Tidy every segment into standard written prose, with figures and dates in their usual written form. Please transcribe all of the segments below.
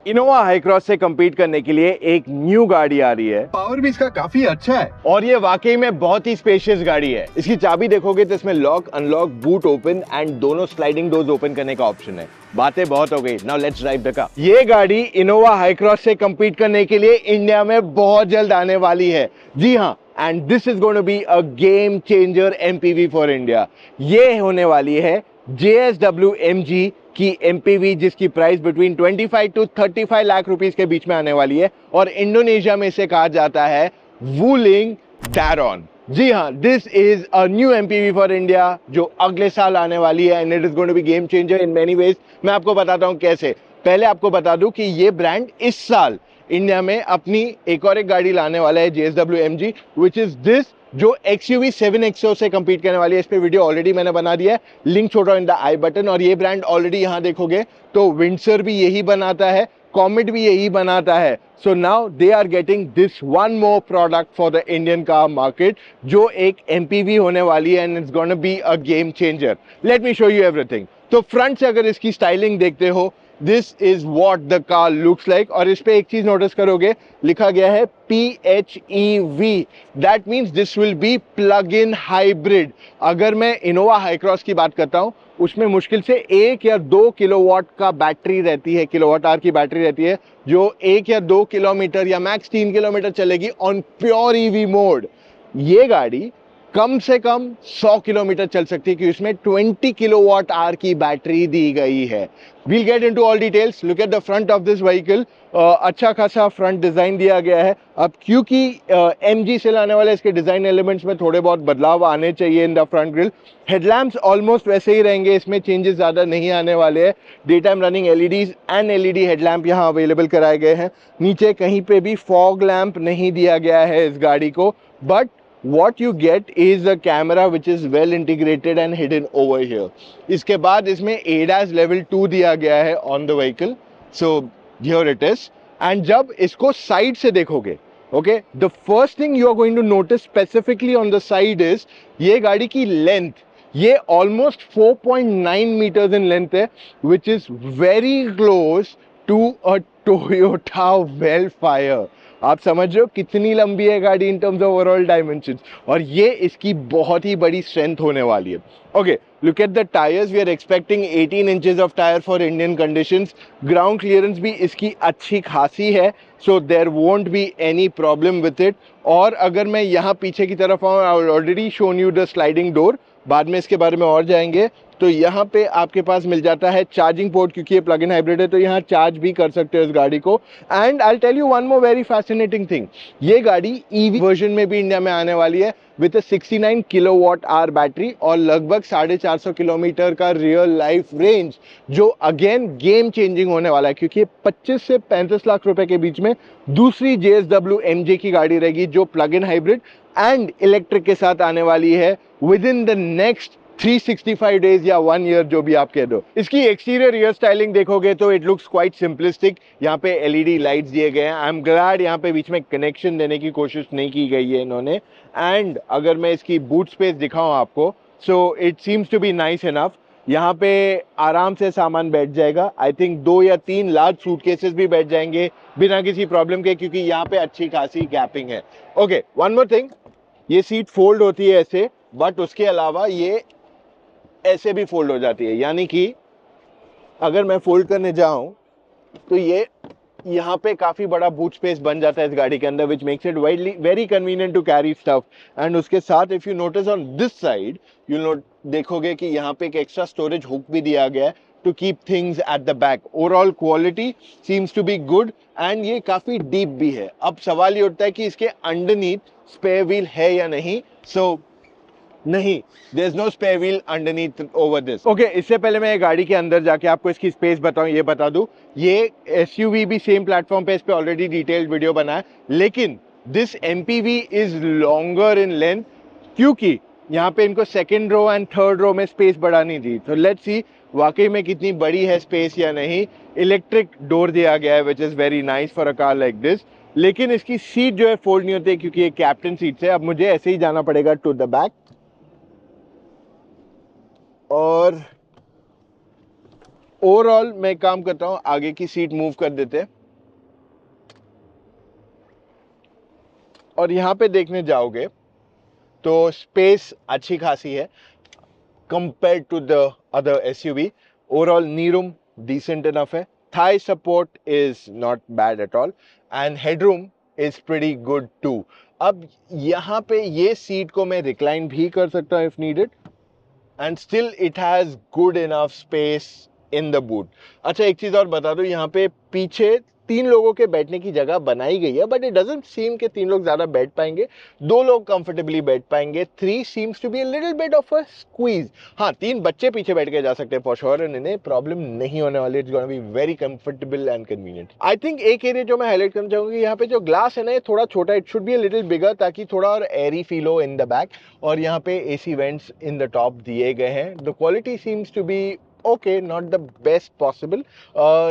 Innova high cross से compete करने के लिए एक न्यू गाड़ी आ रही है। पावर भी इसका काफी अच्छा है और ये वाकई में बहुत ही स्पेशियस गाड़ी है। इसकी चाबी देखोगे तो इसमें lock, unlock, boot open and दोनों स्लाइडिंग डोर्स ओपन करने का ऑप्शन है। बातें बहुत हो गई, now let's drive the car. ये गाड़ी इनोवा हाई क्रॉस से कम्पीट करने के लिए इंडिया में बहुत जल्द आने वाली है। जी हाँ, and this is going to be a game changer MPV for India. ये होने वाली है JSW MG की एमपीवी, जिसकी price between 25 to 35 lakh rupees के बीच में आने वाली है और इंडोनेशिया में इसे कहा जाता है वुलिंग डायरॉन। जी हाँ, this is a new MPV for India जो अगले साल आने वाली है and it is going to be game changer in many ways. मैं आपको बताता हूं कैसे। पहले आपको बता दूं कि ये ब्रांड इस साल इंडिया में अपनी एक और एक गाड़ी लाने वाला है, JSW MG, which is this, जो XUV 7XO से कंपीट करने वाली है। इस पे वीडियो ऑलरेडी मैंने बना दिया है, लिंक छोड़ रहा हूं इन द आई बटन। और ये ब्रांड ऑलरेडी यहां देखोगे तो विंडसर भी यही बनाता है, कॉमेट भी यही बनाता है। So now they are getting this one more product for the Indian car market, जो एक एमपीवी होने वाली है and it's gonna be a game changer. Let me show you everything. तो फ्रंट से अगर इसकी स्टाइलिंग देखते हो, this is what the car looks like. और इस पे एक चीज नोटिस करोगे, लिखा गया है PHEV, that means this will be plug in hybrid. अगर मैं इनोवा हाई क्रॉस की बात करता हूं, उसमें मुश्किल से 1 या 2 किलोवाट का बैटरी रहती है, किलोवाट आवर की बैटरी रहती है, जो 1 या 2 किलोमीटर या मैक्स 3 किलोमीटर चलेगी ऑन प्योर ईवी मोड। ये गाड़ी कम से कम 100 किलोमीटर चल सकती है क्योंकि इसमें 20 किलोवाट आवर की बैटरी दी गई है। We'll get into all details. Look at the front of this vehicle. अच्छा खासा फ्रंट डिजाइन दिया गया है। अब क्योंकि MG से लाने वाले इसके डिजाइन एलिमेंट्स में थोड़े बहुत बदलाव आने चाहिए in the front grille. Headlamps almost वैसे ही रहेंगे, इसमें चेंजेस ज्यादा नहीं आने वाले हैं। Day time running LEDs and LED headlamp यहाँ अवेलेबल कराए गए हैं। नीचे कहीं पे भी फॉग लैम्प नहीं दिया गया है इस गाड़ी को, but what you get is a camera which is well integrated and hidden over here. इसके बाद इसमें ADAS level 2 दिया गया है on the vehicle, so here it is. and जब इसको साइड से देखोगे, okay, the first thing you are going to notice specifically on the side is ये गाड़ी की लेंथ, ये almost 4.9 meters in length है, which is very close to a Toyota Wildfire। आप समझ रहे हो कितनी लंबी है गाड़ी in terms of overall dimensions, और ये इसकी बहुत ही बड़ी स्ट्रेंथ होने वाली है। Okay, look at the tyres. We are expecting 18 inches of tyre for Indian conditions. Ground clearance भी इसकी अच्छी खासी है, so there won't be any problem with it. और अगर मैं यहाँ पीछे की तरफ आऊँ, I will already shown you the sliding door, बाद में इसके बारे में और जाएंगे। तो यहाँ पे आपके पास मिल जाता है चार्जिंग पोर्ट, क्योंकि ये प्लग इन हाइब्रिड है तो यहाँ चार्ज भी कर सकते हो इस गाड़ी को। And I tell you one more very fascinating thing, ये गाड़ी ईवी वर्जन में भी इंडिया में आने वाली है विद 69 किलोवाट आवर बैटरी और लगभग 450 किलोमीटर का रियल लाइफ रेंज, जो अगेन गेम चेंजिंग होने वाला है, क्योंकि 25 से 35 लाख रुपए के बीच में दूसरी JSW MG की गाड़ी रहेगी जो plug in hybrid and electric के साथ आने वाली है with in the next 365 days या 1 ईयर, जो भी आप कह दो। इसकी एक्सटीरियर रियर स्टाइलिंग देखोगे तो इट लुक्स क्वाइट सिंपलिस्टिक। यहाँ पे LED लाइट्स दिए गए हैं। आई एम ग्लैड यहाँ पे बीच में कनेक्शन देने की कोशिश नहीं की गई है इन्होंने। एंड अगर मैं इसकी बूट स्पेस दिखाऊं आपको, so it seems to be nice enough. यहाँ पे आराम से सामान बैठ जाएगा। आई थिंक 2 या 3 लार्ज सूटकेसेस भी बैठ जाएंगे बिना किसी प्रॉब्लम के, क्योंकि यहाँ पे अच्छी खासी गैपिंग है। ओके, वन मोर थिंग, ये सीट फोल्ड होती है ऐसे, बट उसके अलावा ये ऐसे भी फोल्ड हो जाती है, यानी कि अगर मैं फोल्ड करने जाऊं तो ये यहाँ पे काफी बड़ा बूट स्पेस बन जाता है इस गाड़ी के अंदर, which makes it very convenient to carry stuff. And उसके साथ if you notice on this side, you note देखोगे कि यहाँ पे एक एक्स्ट्रा स्टोरेज हुक भी दिया गया है to keep things at the back. Overall quality seems to be good and ये काफी डीप भी है। अब सवाल ये उठता है कि इसके अंडरनीथ स्पेयर व्हील है या नहीं। सो नहीं, there is no spare wheel underneath over this. Okay, इससे पहले मैं गाड़ी के अंदर जाके आपको इसकी स्पेस बताऊं, ये बता दूं, ये SUV भी सेम प्लेटफॉर्म पे, इस पे ऑलरेडी डिटेल्ड वीडियो बना है, लेकिन this MPV is longer in length, क्योंकि यहाँ पे इनको second row and third row में स्पेस बढ़ानी थी। तो लेट्स सी वाकई में कितनी बड़ी है स्पेस या नहीं। इलेक्ट्रिक डोर दिया गया है which is very nice for a car like this, लेकिन इसकी सीट जो है फोल्ड नहीं होती क्योंकि ये कैप्टन सीट है। अब मुझे ऐसे ही जाना पड़ेगा टू द बैक, और ओवरऑल मैं काम करता हूं, आगे की सीट मूव कर देते हैं। और यहाँ पे देखने जाओगे तो स्पेस अच्छी खासी है compared to the other SUV. Overall, knee room decent enough है. Thigh support is not bad at all, and headroom is pretty good too. अब यहाँ पे ये सीट को मैं रिक्लाइन भी कर सकता हूँ if needed, and still it has good enough space in the boot. अच्छा एक चीज और बता दूं, यहाँ पे पीछे 3 लोगों के बैठने की जगह बनाई गई है, बट इट डजंट सीम कि 3 लोग ज्यादा बैठ पाएंगे. 2 लोग कंफर्टेबली बैठ पाएंगे. 3 seems to be a little bit of a squeeze. हाँ, 3 बच्चे पीछे बैठ के जा सकते हैं फॉर श्योर, एंड इन्हें प्रॉब्लम नहीं होने वाली. It's gonna be very comfortable and convenient. I think एक एरिया जो मैं हाईलाइट करना चाहूंगी, यहाँ पे जो ग्लास है ना, ये थोड़ा छोटा. It should be a little bigger, ताकि थोड़ा और एरी फील हो इन द बैक. और यहाँ पे AC vents in the top दिए गए हैं. The quality seems to be okay, not the best possible.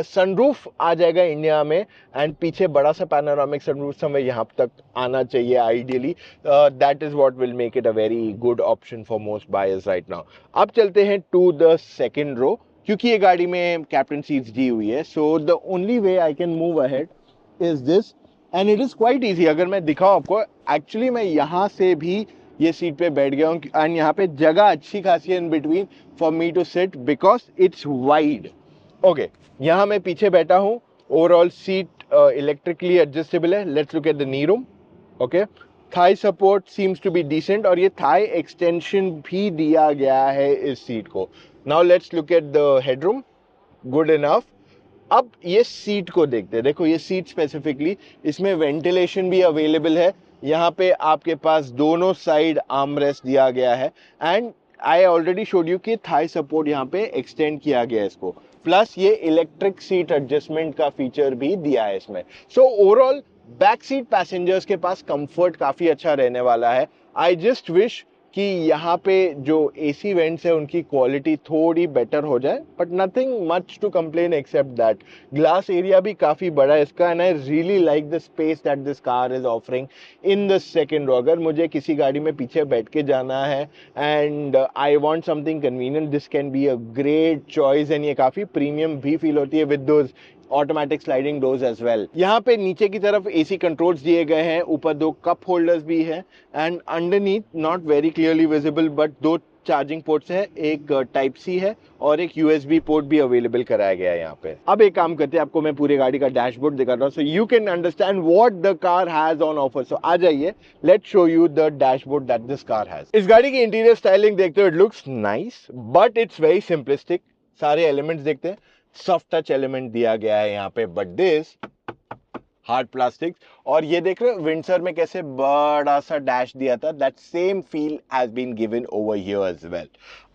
Sunroof आ जाएगा इंडिया में, एंड पीछे बड़ा सा पैनोरामिक सनरूफ समय यहाँ तक आना चाहिए ideally. That is what will make it a very good option for most buyers right now. अब चलते हैं टू द सेकेंड रो, क्योंकि ये गाड़ी में कैप्टन सीट्स दी हुई है. So the only way I can move ahead is this, and it is quite easy. अगर मैं दिखाऊं आपको, एक्चुअली मैं यहाँ से भी ये सीट पे बैठ गया हूँ, एंड यहाँ पे जगह अच्छी खासी है in between for me to sit because it's wide. Okay, यहाँ मैं पीछे बैठा हूँ. ओवरऑल सीट इलेक्ट्रिकली एडजस्टेबल है. Let's look at the knee room. Okay, thigh support seems to be decent, और ये थाई एक्सटेंशन भी दिया गया है इस सीट को. Now let's look at the headroom. Good enough. अब ये सीट को देखते हैं. देखो ये सीट स्पेसिफिकली, इसमें वेंटिलेशन भी अवेलेबल है. यहाँ पे आपके पास दोनों साइड आर्मरेस्ट दिया गया है, and I already showed you कि थाई सपोर्ट यहाँ पे एक्सटेंड किया गया है इसको. प्लस ये इलेक्ट्रिक सीट एडजस्टमेंट का फीचर भी दिया है इसमें. So overall back seat passengers के पास कंफर्ट काफी अच्छा रहने वाला है. आई जस्ट विश कि यहाँ पे जो एसी वेंट्स है उनकी क्वालिटी थोड़ी बेटर हो जाए, but nothing much to complain except that. Glass area भी काफ़ी बड़ा है इसका, and I really like the space that this car is offering in the second row. अगर मुझे किसी गाड़ी में पीछे बैठ के जाना है and I want something convenient, this can be a great choice. And ये काफ़ी प्रीमियम भी फील होती है with those automatic sliding doors as well. यहाँ पे नीचे की तरफ एसी कंट्रोल्स दिए गए हैं. ऊपर 2 कप होल्डर्स भी है, and underneath not very clearly visible, but 2 charging ports है. एक टाइप सी है और एक यूएसबी पोर्ट भी अवेलेबल कराया गया है यहाँ पे. अब एक काम करते हैं, आपको मैं पूरी गाड़ी का डैशबोर्ड दिखाता हूँ, so you can understand what the car has on offer. So आ जाइए, let's show you the dashboard that this car has. इस गाड़ी की इंटीरियर स्टाइलिंग देखते हो, it looks nice, but it's very simplistic. सारे एलिमेंट्स देखते हैं, सॉफ्ट टच एलिमेंट दिया गया है यहाँ पे, बट दिस हार्ड प्लास्टिक. और ये देख रहे हो विंडसर में कैसे बड़ा सा डैश दिया था, that same feel has been given over here as well.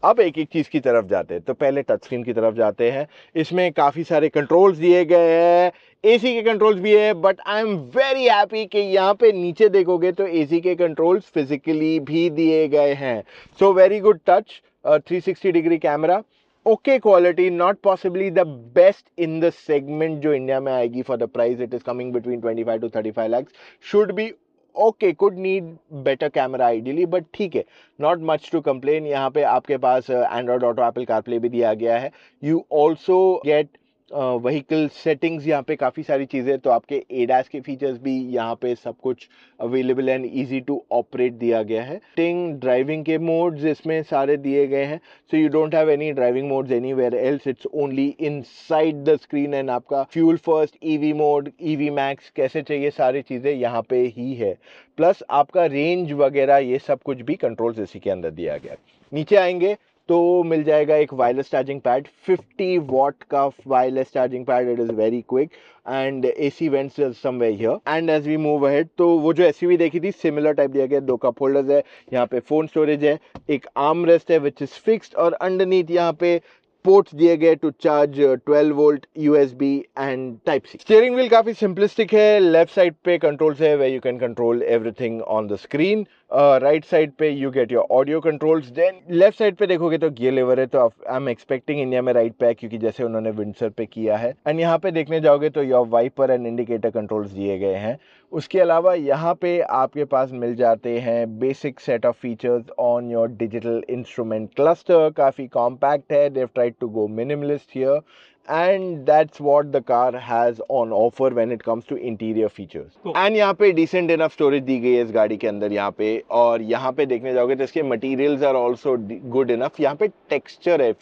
अब एक एक चीज की तरफ जाते हैं, तो पहले टच स्क्रीन की तरफ जाते हैं. इसमें काफी सारे कंट्रोल्स दिए गए हैं, एसी के कंट्रोल्स भी है, but I am very happy कि यहाँ पे नीचे देखोगे तो एसी के कंट्रोल्स फिजिकली भी दिए गए हैं. So very good touch, 360 degree camera, okay quality, not possibly the best in the segment जो इंडिया में आएगी for the price it is coming between 25 to 35 lakhs. should be okay, could need better camera ideally, but ठीक है, not much to complain. यहाँ पे आपके पास Android Auto, Apple CarPlay भी दिया गया है. You also get vehicle settings, यहाँ पे काफ़ी सारी चीज़ें, तो आपके एडास के फीचर्स भी यहाँ पे सब कुछ available and easy to operate दिया गया है. ड्राइविंग के मोड्स इसमें सारे दिए गए हैं, so you don't have any driving modes anywhere else, it's only inside the screen. And आपका fuel first, EV mode, EV max कैसे चाहिए, सारी चीज़ें यहाँ पे ही है. प्लस आपका रेंज वगैरह ये सब कुछ भी कंट्रोल्स इसी के अंदर दिया गया. नीचे आएंगे तो मिल जाएगा एक वायरलेस चार्जिंग पैड, 50 वॉट का wireless charging pad. It is very quick and AC vents somewhere here. And as we move ahead, तो वो जो एसयूवी देखी थी सिमिलर टाइप दिया गया. 2 कप होल्डर्स है, यहाँ पे फोन स्टोरेज है, एक आर्म रेस्ट है विच इज फिक्स्ड, और अंडरनीथ यहाँ पे पोर्ट्स दिए गए to charge 12 volt USB and type C. Steering wheel काफी सिंपलिस्टिक है. लेफ्ट साइड पे कंट्रोल्स है where you can control everything on the screen. Right side पे you get your audio controls. Then left side पे देखोगे तो gear lever है, तो आई एम एक्सपेक्टिंग इंडिया में राइट पे, क्योंकि जैसे उन्होंने विंडसर पे किया है. एंड यहाँ पे देखने जाओगे तो your wiper and indicator controls दिए गए हैं. उसके अलावा यहाँ पे आपके पास मिल जाते हैं basic set of features on your digital instrument cluster. काफ़ी कॉम्पैक्ट है, they have tried to go minimalist here. and that's what the car has on offer when it comes to interior features. And यहाँ पे decent enough storage दी गई है इस गाड़ी के अंदर यहाँ पे, और यहाँ पे देखने जाओगे तो इसके materials are also good enough. यहाँ पे texture है,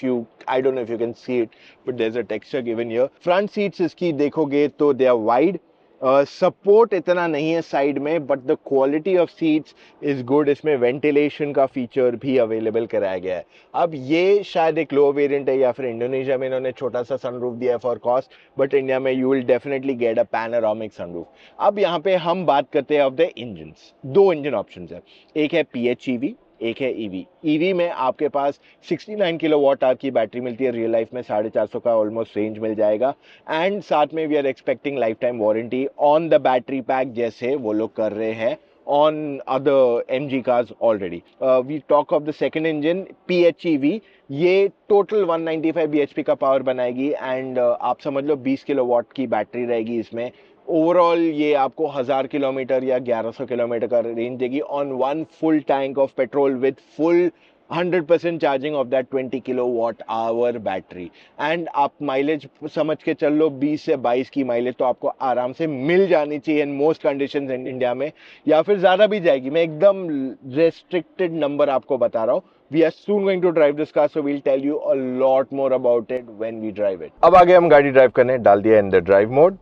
I don't know if you can see it, but there's a texture given here. Front seats इसकी देखोगे तो they are wide. सपोर्ट इतना नहीं है साइड में, but the quality of seats is good. इसमें वेंटिलेशन का फीचर भी अवेलेबल कराया गया है. अब ये शायद एक लो वेरिएंट है, या फिर इंडोनेशिया में इन्होंने छोटा सा सनरूफ दिया है फॉर कॉस्ट, बट इंडिया में you will definitely get a panoramic sunroof. अब यहाँ पे हम बात करते हैं ऑफ द इंजन. दो इंजन ऑप्शन है, एक है PHEV, एक है ईवी. ईवी में आपके पास 69 किलोवाट आवर की बैटरी मिलती है. रियल लाइफ में 450 का ऑलमोस्ट रेंज मिल जाएगा. एंड साथ में we are expecting lifetime warranty on the battery pack, जैसे वो लोग कर रहे हैं on other MG cars already. We talk of the second engine PHEV. ये टोटल 195 bhp का पावर बनाएगी, एंड आप समझ लो 20 किलोवाट की बैटरी रहेगी इसमें. ओवरऑल ये आपको 1000 किलोमीटर या 1100 किलोमीटर का रेंज देगी on one full tank of petrol with full 100% charging of that 20 kilowatt hour battery. And आप माइलेज समझ के चल लो 20 से 22 की माइलेज तो आपको आराम से मिल जानी चाहिए in most conditions in India में, या फिर ज़्यादा भी जाएगी. मैं एकदम रेस्ट्रिक्टेड नंबर आपको बता रहा हूँ. We are soon going to drive this car, so we'll tell you a lot more about it when we drive it. अब आगे हम गाड़ी ड्राइव करने, डाल दिया in the drive mode,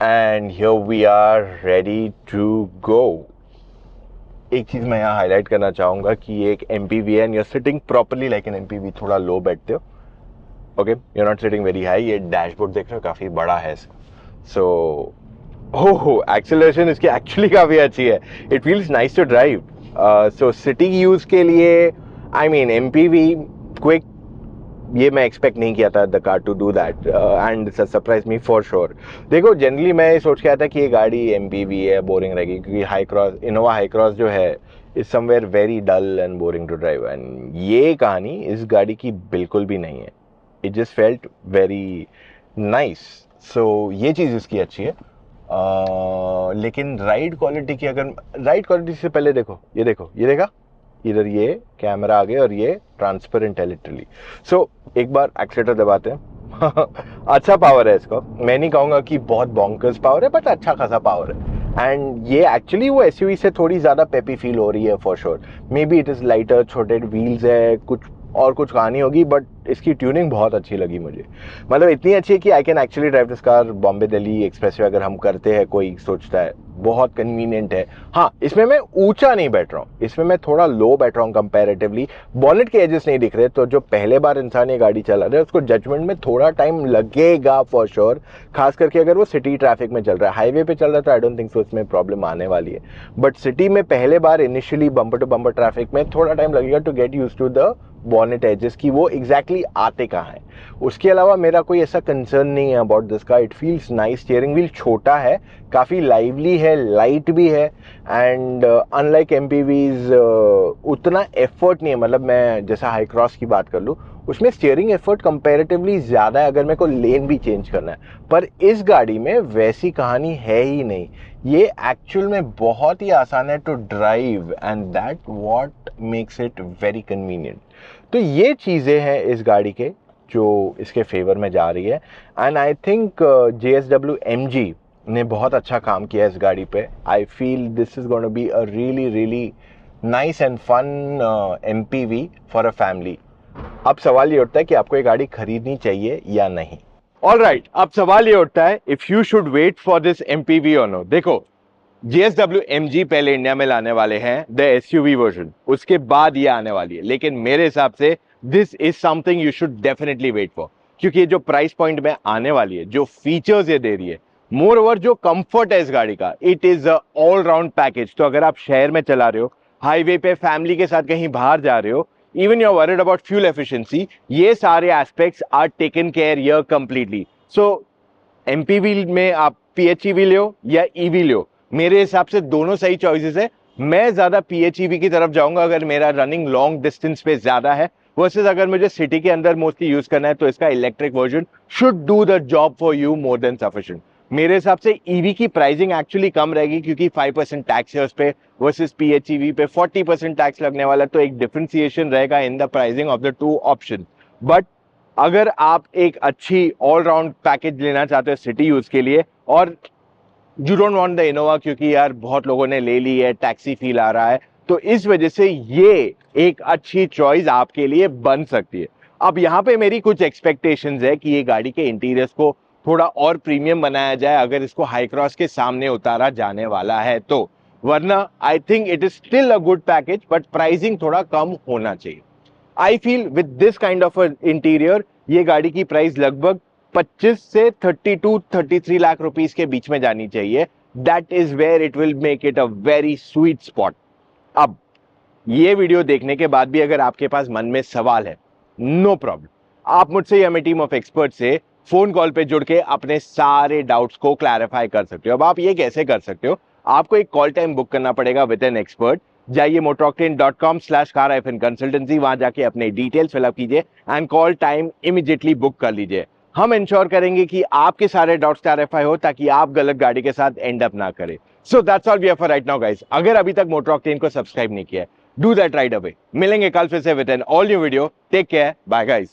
and here we are ready to go. एक चीज़ मैं यहाँ हाईलाइट करना चाहूँगा कि ये एक MPV है, and you're sitting properly like an MPV. थोड़ा लो बैठते हो, okay? You're not sitting very high. ये डैशबोर्ड देख रहे हो, काफ़ी बड़ा है. So, एक्सेलरेशन इसकी एक्चुअली काफ़ी अच्छी है. It feels nice to drive. So city use के लिए, I mean MPV क्विक, ये मैं एक्सपेक्ट नहीं किया था the car to do that, and surprise me for sure. देखो जनरली मैं सोच के आया था कि ये गाड़ी MPV है, बोरिंग रहेगी, क्योंकि Hycross, Innova Hycross जो है is somewhere very dull and boring to drive, and ये कहानी इस गाड़ी की बिल्कुल भी नहीं है. It just felt very nice. So ये चीज़ इसकी अच्छी है. लेकिन राइड क्वालिटी की, अगर राइड क्वालिटी से पहले देखो, ये देखा, इधर ये कैमरा आगे और ये ट्रांसपेरेंट है लिटरली. सो एक बार एक्सीलेटर दबाते हैं. अच्छा पावर है इसका, मैं नहीं कहूँगा कि बहुत बॉन्कर्स पावर है, बट अच्छा खासा पावर है. एंड ये एक्चुअली वो SUV से थोड़ी ज़्यादा पेपी फील हो रही है for sure. May be it is lighter, छोटे व्हील्स है, कुछ कहानी होगी, बट इसकी ट्यूनिंग बहुत अच्छी लगी मुझे. मतलब इतनी अच्छी है कि I can actually drive this car. Bombay Delhi expressway अगर हम करते हैं, कोई सोचता है, बहुत कन्वीनियंट है. हाँ, इसमें मैं ऊंचा नहीं बैठ रहा हूँ, इसमें मैं थोड़ा लो बैठ रहा हूँ कंपैरेटिवली. बॉनेट के एजेस नहीं दिख रहे, तो जो पहले बार इंसान ये गाड़ी चला रहा है उसको जजमेंट में थोड़ा टाइम लगेगा फॉर श्योर, खास करके अगर वो सिटी ट्रैफिक में चल रहा है. हाईवे पे चल रहा है तो आई डोंट थिंक सो इसमें प्रॉब्लम आने वाली है, बट सिटी में पहले बार initially bumper to bumper traffic में थोड़ा टाइम लगेगा to get use to the bonnet edges की वो एग्जैक्टली आते कहाँ हैं. उसके अलावा मेरा कोई ऐसा कंसर्न नहीं है about this car. It feels nice. Steering wheel छोटा है, काफ़ी लाइवली है, लाइट भी है, एंड अनलाइक MPVs उतना एफर्ट नहीं है. मतलब मैं जैसा हाई क्रॉस की बात कर लूँ, उसमें स्टीयरिंग एफर्ट कंपैरेटिवली ज़्यादा है अगर मेरे को लेन भी चेंज करना है, पर इस गाड़ी में वैसी कहानी है ही नहीं. ये एक्चुअल में बहुत ही आसान है to drive, and that what makes it very convenient. तो ये चीज़ें हैं इस गाड़ी के जो इसके फेवर में जा रही है, and I think JSW MG ने बहुत अच्छा काम किया इस गाड़ी पे. I feel this is going to be a really nice and fun MPV for a family. अब सवाल ये उठता है कि आपको ये गाड़ी खरीदनी चाहिए या नहीं. ऑलराइट, अब सवाल ये उठता है if you should wait for this MPV और नो. देखो, JSW MG पहले इंडिया में लाने वाले हैं द SUV वर्जन, उसके बाद ये आने वाली है. लेकिन मेरे हिसाब से this is something you should definitely wait for, क्योंकि जो प्राइस पॉइंट में आने वाली है, जो फीचर्स ये दे रही है, मोर ओवर जो कंफर्ट है इस गाड़ी का, it is a all round package. तो अगर आप शहर में चला रहे हो, हाईवे पे फैमिली के साथ कहीं बाहर जा रहे हो, even you are worried about fuel efficiency, ये सारे aspects are taken care here completely. So MPV में आप PHEV लो या EV लो, मेरे हिसाब से दोनों सही चॉइसेस है. मैं ज्यादा PHEV की तरफ जाऊंगा अगर मेरा रनिंग लॉन्ग डिस्टेंस पे ज्यादा है, वर्सेस अगर मुझे सिटी के अंदर मोस्टली यूज करना है तो इसका electric version should do the job for you more than sufficient. मेरे हिसाब से EV की प्राइसिंग एक्चुअली कम रहेगी, क्योंकि 5% टैक्स है उस पे, वर्सेस PHEV पे 40% टैक्स लगने वाला. तो एक डिफरेंशिएशन रहेगा in the pricing of the two option. But अगर आप एक अच्छी ऑलराउंड पैकेज लेना चाहते हो सिटी यूज के लिए, और you don't want the Innova क्योंकि यार बहुत लोगों ने ले ली है, टैक्सी फील आ रहा है, तो इस वजह से ये एक अच्छी चॉइस आपके लिए बन सकती है। अब यहाँ पे मेरी कुछ एक्सपेक्टेशंस है कि ये गाड़ी के इंटीरियर्स को थोड़ा और प्रीमियम बनाया जाए अगर इसको हाई क्रॉस के सामने उतारा जाने वाला है तो, वरना I think it is still a good package but pricing थोड़ा कम होना चाहिए। I feel with this kind of interior ये गाड़ी की प्राइस लगभग 25 से 32-33 लाख रुपीस के बीच में जानी चाहिए। That is where it will make it a very sweet spot. अब ये वीडियो देखने के बाद भी अगर आपके पास मन में सवाल है, नो प्रॉब्लम, आप मुझसे या मेरी टीम ऑफ एक्सपर्ट से फोन कॉल पे जुड़ के अपने सारे डाउट्स को क्लैरिफाई कर सकते हो। अब आप ये कैसे कर सकते हो, आपको एक कॉल टाइम बुक करना पड़ेगा विद एन एक्सपर्ट। जाइए motoroctane.com/car-consultancy, वहां जाके अपने डिटेल्स फिलअप कीजिए and call time immediately book कर लीजिए। हम इंश्योर करेंगे कि आपके सारे डाउट्स क्लैरिफाई हो ताकि आप गलत गाड़ी के साथ एंड अप ना करें। So that's all we have for right now guys. अगर अभी तक मोटर ऑक्टेन को सब्सक्राइब नहीं किया है, डू दैट राइट अवे। मिलेंगे कल फिर से with an all new video. Take care, bye guys.